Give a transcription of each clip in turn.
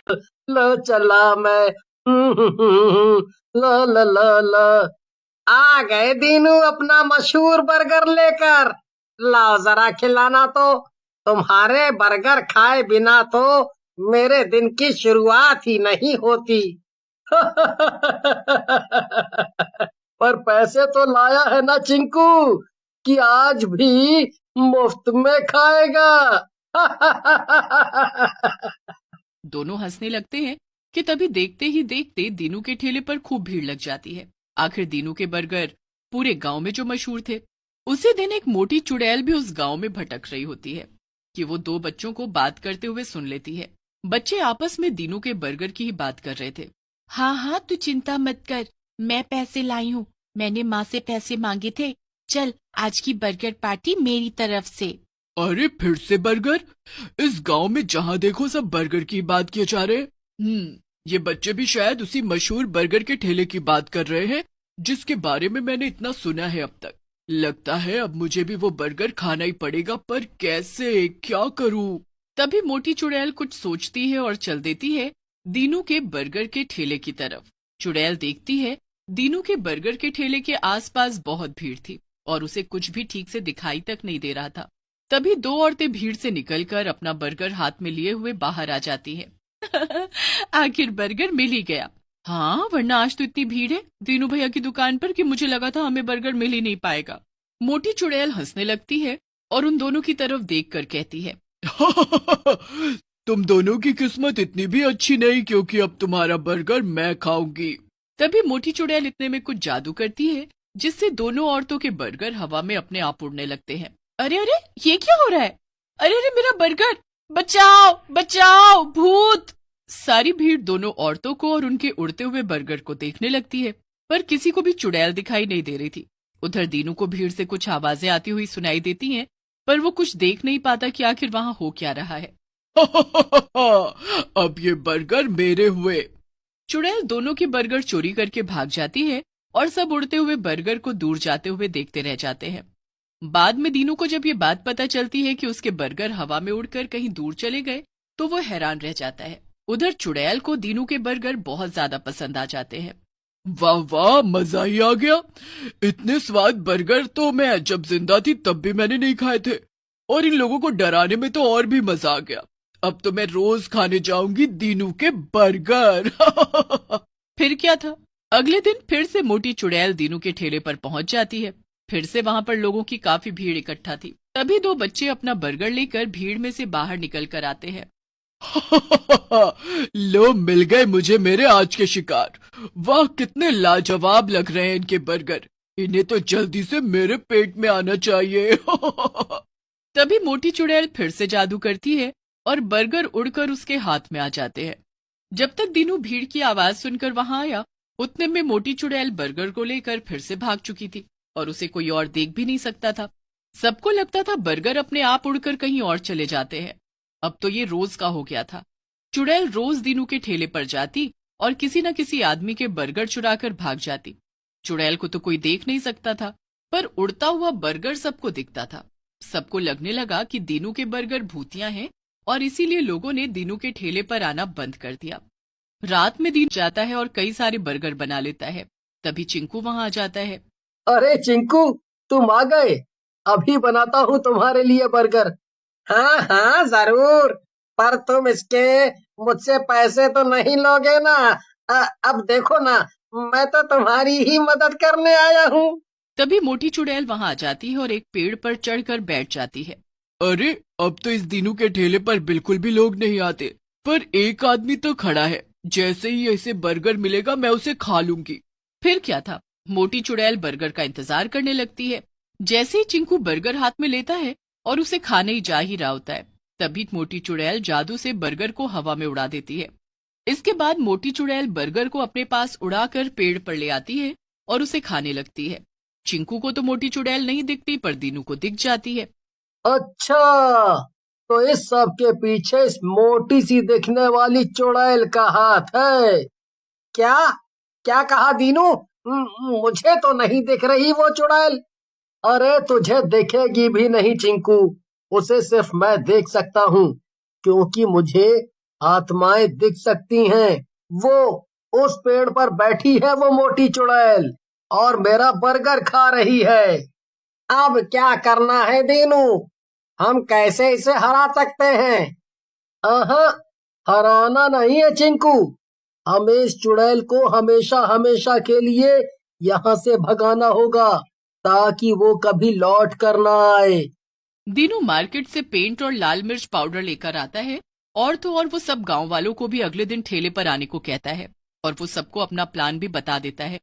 लो चला मैं। ला ला ला ला। आ गए दीनू अपना मशहूर बर्गर लेकर। लाओ जरा खिलाना तो। तुम्हारे बर्गर खाए बिना तो मेरे दिन की शुरुआत ही नहीं होती। पर पैसे तो लाया है ना चिंकू, कि आज भी मुफ्त में खाएगा। दोनों हंसने लगते हैं कि तभी देखते ही देखते दीनू के ठेले पर खूब भीड़ लग जाती है। आखिर दीनू के बर्गर पूरे गांव में जो मशहूर थे। उसी दिन एक मोटी चुड़ैल भी उस गांव में भटक रही होती है कि वो दो बच्चों को बात करते हुए सुन लेती है। बच्चे आपस में दीनू के बर्गर की ही बात कर रहे थे। हाँ हाँ, तू चिंता मत कर, मैं पैसे लाई हूँ। मैंने माँ से पैसे मांगे थे। चल, आज की बर्गर पार्टी मेरी तरफ से। अरे फिर से बर्गर? इस गांव में जहां देखो सब बर्गर की बात किए जा रहे। ये बच्चे भी शायद उसी मशहूर बर्गर के ठेले की बात कर रहे हैं जिसके बारे में मैंने इतना सुना है अब तक। लगता है अब मुझे भी वो बर्गर खाना ही पड़ेगा, पर कैसे, क्या करूं? तभी मोटी चुड़ैल कुछ सोचती है और चल देती है दीनू के बर्गर के ठेले की तरफ। चुड़ैल देखती है दीनू के बर्गर के ठेले के आसपास बहुत भीड़ थी और उसे कुछ भी ठीक से दिखाई तक नहीं दे रहा था। तभी दो औरतें भीड़ से निकलकर अपना बर्गर हाथ में लिए हुए बाहर आ जाती हैं। आखिर बर्गर मिल ही गया। हाँ, वरना आज तो इतनी भीड़ है दीनू भैया की दुकान पर कि मुझे लगा था हमें बर्गर मिल ही नहीं पाएगा। मोटी चुड़ैल हंसने लगती है और उन दोनों की तरफ देखकर कहती है, तुम दोनों की किस्मत इतनी भी अच्छी नहीं, क्योंकि अब तुम्हारा बर्गर मैं खाऊंगी। तभी मोटी चुड़ैल इतने में कुछ जादू करती है जिससे दोनों औरतों के बर्गर हवा में अपने आप उड़ने लगते हैं। अरे अरे, ये क्या हो रहा है? अरे अरे, मेरा बर्गर! बचाओ बचाओ, भूत! सारी भीड़ दोनों औरतों को और उनके उड़ते हुए बर्गर को देखने लगती है, पर किसी को भी चुड़ैल दिखाई नहीं दे रही थी। उधर दीनू को भीड़ से कुछ आवाजें आती हुई सुनाई देती हैं, पर वो कुछ देख नहीं पाता कि आखिर वहां हो क्या रहा है। अब ये बर्गर मेरे हुए। चुड़ैल दोनों के बर्गर चोरी करके भाग जाती है और सब उड़ते हुए बर्गर को दूर जाते हुए देखते रह जाते हैं। बाद में दीनू को जब ये बात पता चलती है कि उसके बर्गर हवा में उड़कर कहीं दूर चले गए, तो वो हैरान रह जाता है। उधर चुड़ैल को दीनू के बर्गर बहुत ज्यादा पसंद आ जाते हैं। वाह वाह, मजा ही आ गया। इतने स्वाद बर्गर तो मैं जब जिंदा थी तब भी मैंने नहीं खाए थे, और इन लोगों को डराने में तो और भी मजा आ गया। अब तो मैं रोज खाने जाऊंगी दीनू के बर्गर। फिर क्या था, अगले दिन फिर से मोटी चुड़ैल दीनू के ठेले पर पहुंच जाती है। फिर से वहां पर लोगों की काफी भीड़ इकट्ठा थी। तभी दो बच्चे अपना बर्गर लेकर भीड़ में से बाहर निकल कर आते हैं। लो, मिल गए मुझे मेरे आज के शिकार। वाह, कितने लाजवाब लग रहे हैं इनके बर्गर। इन्हें तो जल्दी से मेरे पेट में आना चाहिए। तभी मोटी चुड़ैल फिर से जादू करती है और बर्गर उड़कर उसके हाथ में आ जाते हैं। जब तक दीनू भीड़ की आवाज सुनकर वहां आया, उतने में मोटी चुड़ैल बर्गर को लेकर फिर से भाग चुकी थी और उसे कोई और देख भी नहीं सकता था। सबको लगता था बर्गर अपने आप उड़कर कहीं और चले जाते हैं। अब तो ये रोज का हो गया था। चुड़ैल रोज दीनू के ठेले पर जाती और किसी न किसी आदमी के बर्गर चुराकर भाग जाती। चुड़ैल को तो कोई देख नहीं सकता था, पर उड़ता हुआ बर्गर सबको दिखता था। सबको लगने लगा कि दीनू के बर्गर भूतिया हैं और इसीलिए लोगों ने दीनू के ठेले पर आना बंद कर दिया। रात में दीनू जाता है और कई सारे बर्गर बना लेता है। तभी चिंकू वहां आ जाता है। अरे चिंकू, तुम आ गए। अभी बनाता हूँ तुम्हारे लिए बर्गर। हाँ हाँ जरूर। पर तुम इसके मुझसे पैसे तो नहीं लोगे ना? अब देखो ना, मैं तो तुम्हारी ही मदद करने आया हूँ। तभी मोटी चुड़ैल वहां आ जाती है और एक पेड़ पर चढ़कर बैठ जाती है। अरे, अब तो इस दीनू के ठेले पर बिल्कुल भी लोग नहीं आते, पर एक आदमी तो खड़ा है। जैसे ही इसे बर्गर मिलेगा मैं उसे खा लूंगी। फिर क्या था, मोटी चुड़ैल बर्गर का इंतजार करने लगती है। जैसे ही चिंकू बर्गर हाथ में लेता है और उसे खाने ही जा ही रहा होता है, तभी मोटी चुड़ैल जादू से बर्गर को हवा में उड़ा देती है। इसके बाद मोटी चुड़ैल बर्गर को अपने पास उड़ाकर पेड़ पर ले आती है और उसे खाने लगती है। चिंकू को तो मोटी चुड़ैल नहीं दिखती, पर दीनू को दिख जाती है। अच्छा, तो इस सब के पीछे इस मोटी सी दिखने वाली चुड़ैल का हाथ है क्या? क्या कहा दीनू? मुझे तो नहीं दिख रही वो चुड़ैल। अरे तुझे दिखेगी भी नहीं चिंकू, उसे सिर्फ मैं देख सकता हूँ, क्योंकि मुझे आत्माएं दिख सकती हैं। वो उस पेड़ पर बैठी है, वो मोटी चुड़ैल, और मेरा बर्गर खा रही है। अब क्या करना है दीनू? हम कैसे इसे हरा सकते हैं? अहा, हराना नहीं है चिंकू। हमें इस चुड़ैल को हमेशा हमेशा के लिए यहाँ से भगाना होगा, ताकि वो कभी लौट कर ना आए। दीनू मार्केट से पेंट और लाल मिर्च पाउडर लेकर आता है और तो और वो सब गांव वालों को भी अगले दिन ठेले पर आने को कहता है और वो सबको अपना प्लान भी बता देता है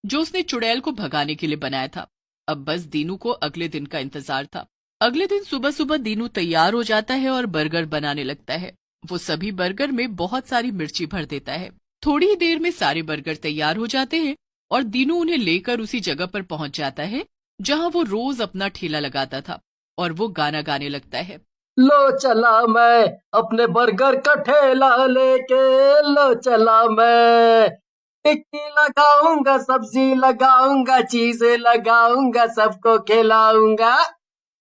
जो उसने चुड़ैल को भगाने के लिए बनाया था। अब बस दीनू को अगले दिन का इंतजार था। अगले दिन सुबह सुबह दीनू तैयार हो जाता है और बर्गर बनाने लगता है। वो सभी बर्गर में बहुत सारी मिर्ची भर देता है। थोड़ी ही देर में सारे बर्गर तैयार हो जाते हैं और दीनू उन्हें लेकर उसी जगह पर पहुंच जाता है जहां वो रोज अपना ठेला लगाता था और वो गाना गाने लगता है। लो चला मैं अपने बर्गर का ठेला लेके, लो चला मैं टिक्की लगाऊंगा, सब्जी लगाऊंगा, चीजें लगाऊंगा, सबको खिलाऊंगा।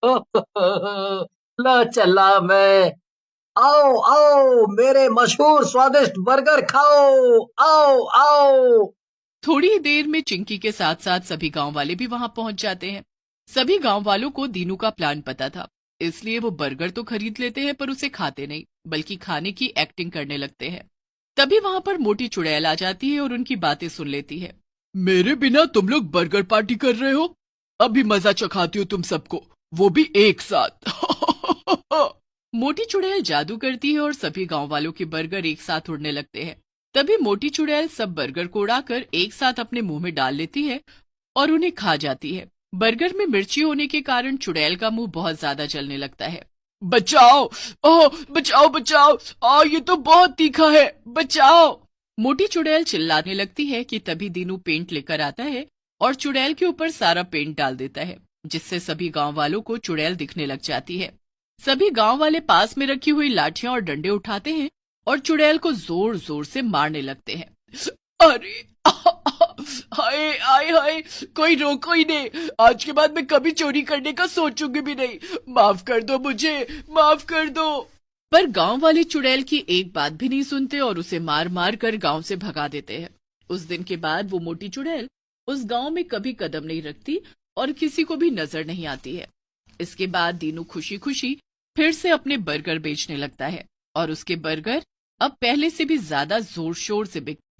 लो चला मैं। आओ आओ, मेरे मशहूर स्वादिष्ट बर्गर खाओ। आओ आओ। थोड़ी ही देर में चिंकी के साथ साथ सभी गांव वाले भी वहां पहुंच जाते हैं। सभी गांव वालों को दीनू का प्लान पता था, इसलिए वो बर्गर तो खरीद लेते हैं पर उसे खाते नहीं बल्कि खाने की एक्टिंग करने लगते हैं। तभी वहां पर मोटी चुड़ैल आ जाती है और उनकी बातें सुन लेती है। मेरे बिना तुम लोग बर्गर पार्टी कर रहे हो? अभी मजा चखाती हो तुम सबको, वो भी एक साथ। मोटी चुड़ैल जादू करती है और सभी गांव वालों के बर्गर एक साथ उड़ने लगते हैं। तभी मोटी चुड़ैल सब बर्गर को उड़ाकर एक साथ अपने मुंह में डाल लेती है और उन्हें खा जाती है। बर्गर में मिर्ची होने के कारण चुड़ैल का मुंह बहुत ज्यादा जलने लगता है। बचाओ! ओह बचाओ बचाओ! ये तो बहुत तीखा है, बचाओ! मोटी चुड़ैल चिल्लाने लगती है कि तभी दीनू पेंट लेकर आता है और चुड़ैल के ऊपर सारा पेंट डाल देता है, जिससे सभी गांव वालों को चुड़ैल दिखने लग जाती है। सभी गांव वाले पास में रखी हुई लाठियां और डंडे उठाते हैं और चुड़ैल को जोर जोर से मारने लगते हैं। अरे हाय हाय हाय, कोई रोको ही नहीं। आज के बाद मैं कभी चोरी करने का सोचूंगी भी नहीं। माफ कर दो मुझे, माफ कर दो। पर गांव वाले चुड़ैल की एक बात भी नहीं सुनते और उसे मार मार कर गांव से भगा देते हैं। उस दिन के बाद वो मोटी चुड़ैल उस गांव में कभी कदम नहीं रखती और किसी को भी नजर नहीं आती है। इसके बाद दीनू खुशी खुशी फिर से अपने बर्गर बेचने लगता है और उसके बर्गर अब पहले से भी ज्यादा जोर शोर से बिकते